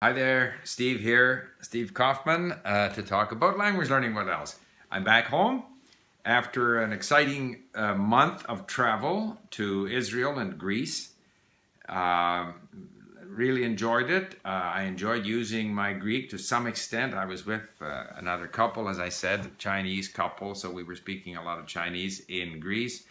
Hi there, Steve here, Steve Kaufman, to talk about language learning. What else? I'm back home after an exciting month of travel to Israel and Greece. Uh, really enjoyed it. I enjoyed using my Greek to some extent. I was with another couple, as I said, a Chinese couple, so we were speaking a lot of Chinese in Greece.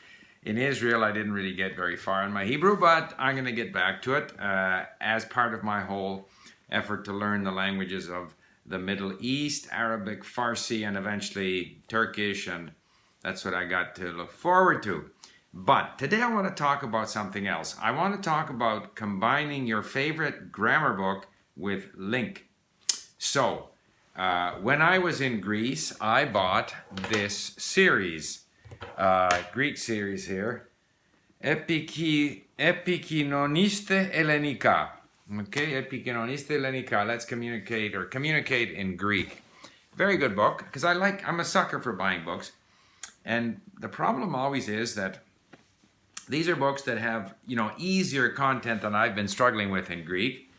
In Israel, I didn't really get very far in my Hebrew, but I'm going to get back to it as part of my whole effort to learn the languages of the Middle East, Arabic, Farsi, and eventually Turkish, and that's what I got to look forward to. But today I want to talk about something else. I want to talk about combining your favorite grammar book with LingQ. So, when I was in Greece, I bought this series, Greek series here, Epikinoniste Ellenika. Okay, Epikinoniste Ellenika. Let's communicate in Greek. Very good book, because I'm a sucker for buying books. And the problem always is that these are books that have, easier content than I've been struggling with in Greek.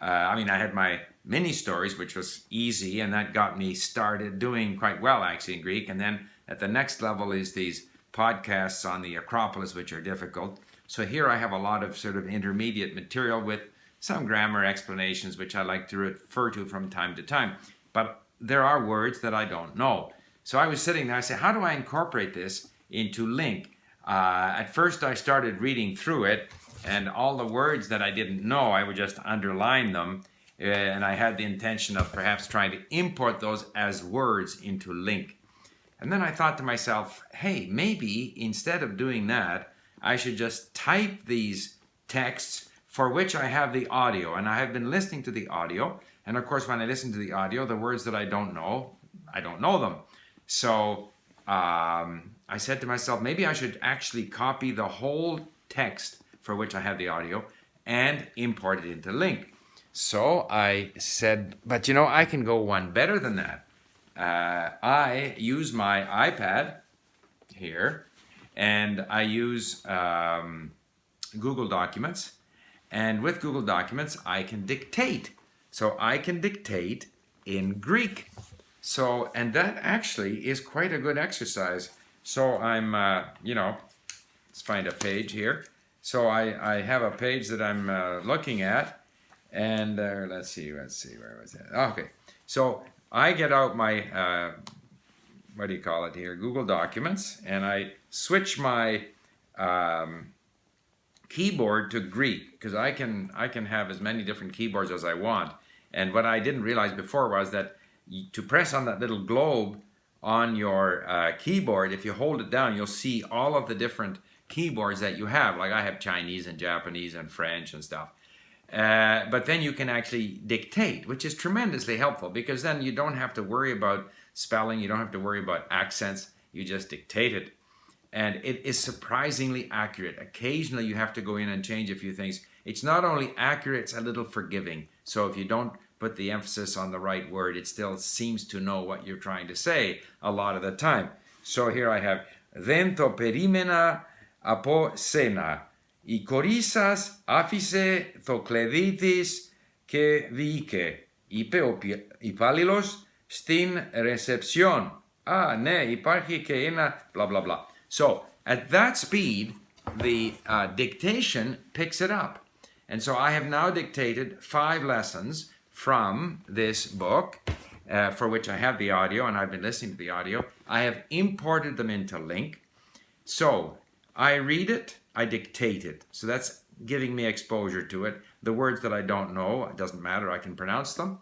I had my mini stories, which was easy, and that got me started doing quite well, actually, in Greek. And then at the next level is these podcasts on the Acropolis, which are difficult. So here I have a lot of sort of intermediate material with some grammar explanations, which I like to refer to from time to time. But there are words that I don't know. So I was sitting there, I said, how do I incorporate this into LingQ? At first I started reading through it, and all the words that I didn't know, I would just underline them. And I had the intention of perhaps trying to import those as words into LingQ. And then I thought to myself, hey, maybe instead of doing that, I should just type these texts for which I have the audio. And I have been listening to the audio. And of course, when I listen to the audio, the words that I don't know them. So I said to myself, maybe I should actually copy the whole text for which I have the audio and import it into LingQ. So I said, but I can go one better than that. I use my iPad here, and I use Google Documents. And with Google Documents, I can dictate. So I can dictate in Greek. So, and that actually is quite a good exercise. So I'm, let's find a page here. So I have a page that I'm looking at. And let's see, where was that? Okay. So I get out my, what do you call it here? Google Documents. And I switch my keyboard to Greek, because I can have as many different keyboards as I want. And what I didn't realize before was that to press on that little globe on your keyboard, if you hold it down, you'll see all of the different keyboards that you have. Like I have Chinese and Japanese and French and stuff. But then you can actually dictate, which is tremendously helpful, because then you don't have to worry about spelling, you don't have to worry about accents, you just dictate it. And it is surprisingly accurate. Occasionally you have to go in and change a few things. It's not only accurate, it's a little forgiving. So if you don't put the emphasis on the right word, it still seems to know what you're trying to say a lot of the time. So here I have, δεν το περίμενα από σένα. Η κορίσας άφησε το κλειδί της και βγήκε. Είπε ο υπάλληλος στην ρεσεψιόν. Ναι, υπάρχει και ένα blah blah blah. So at that speed, the dictation picks it up. And so I have now dictated 5 lessons from this book, for which I have the audio, and I've been listening to the audio. I have imported them into LingQ. So I read it, I dictate it. So that's giving me exposure to it. The words that I don't know, it doesn't matter, I can pronounce them.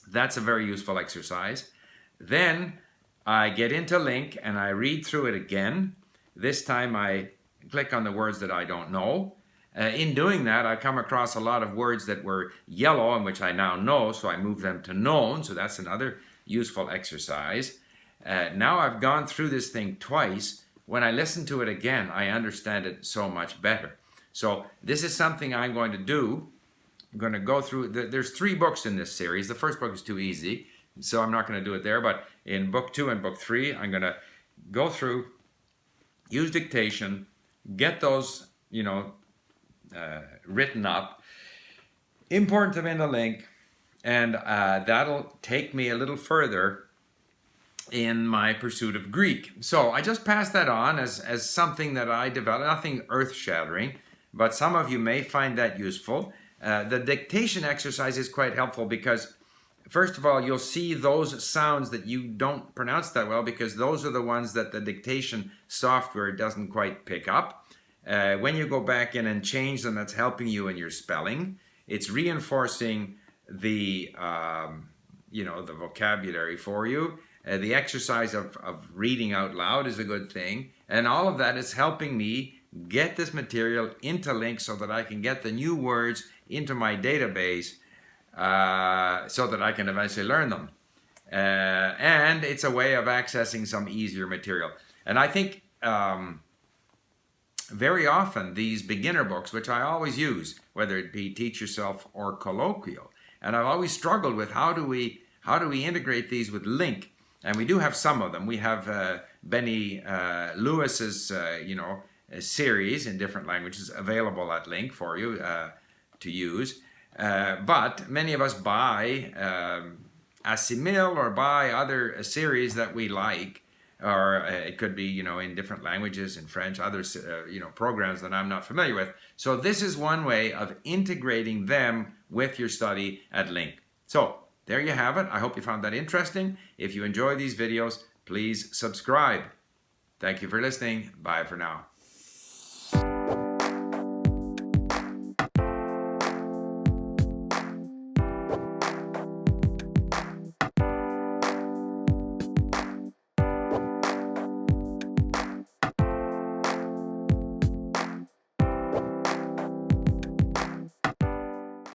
That's a very useful exercise. Then I get into LingQ and I read through it again. This time I click on the words that I don't know. In doing that, I come across a lot of words that were yellow and which I now know, so I move them to known. So that's another useful exercise. Now I've gone through this thing twice. When I listen to it again, I understand it so much better. So this is something I'm going to do. I'm going to go through, there's 3 books in this series. The first book is too easy, so I'm not going to do it there. But in book 2 and book 3, I'm going to go through, use dictation, get those, written up, import them into LingQ, and that'll take me a little further in my pursuit of Greek. So I just pass that on as something that I developed, nothing earth-shattering, but some of you may find that useful. The dictation exercise is quite helpful because, first of all, you'll see those sounds that you don't pronounce that well because those are the ones that the dictation software doesn't quite pick up. When you go back in and change them, that's helping you in your spelling. It's reinforcing the the vocabulary for you. The exercise of reading out loud is a good thing. And all of that is helping me get this material into LingQ so that I can get the new words into my database so that I can eventually learn them. And it's a way of accessing some easier material. And I think very often these beginner books, which I always use, whether it be Teach Yourself or Colloquial, and I've always struggled with how do we integrate these with LingQ. And we do have some of them. We have Benny Lewis's, series in different languages available at LingQ for you to use. But many of us buy Assimil or buy other series that we like, or it could be, in different languages, in French, other, programs that I'm not familiar with. So this is one way of integrating them with your study at LingQ. So there you have it. I hope you found that interesting. If you enjoy these videos, please subscribe. Thank you for listening. Bye for now.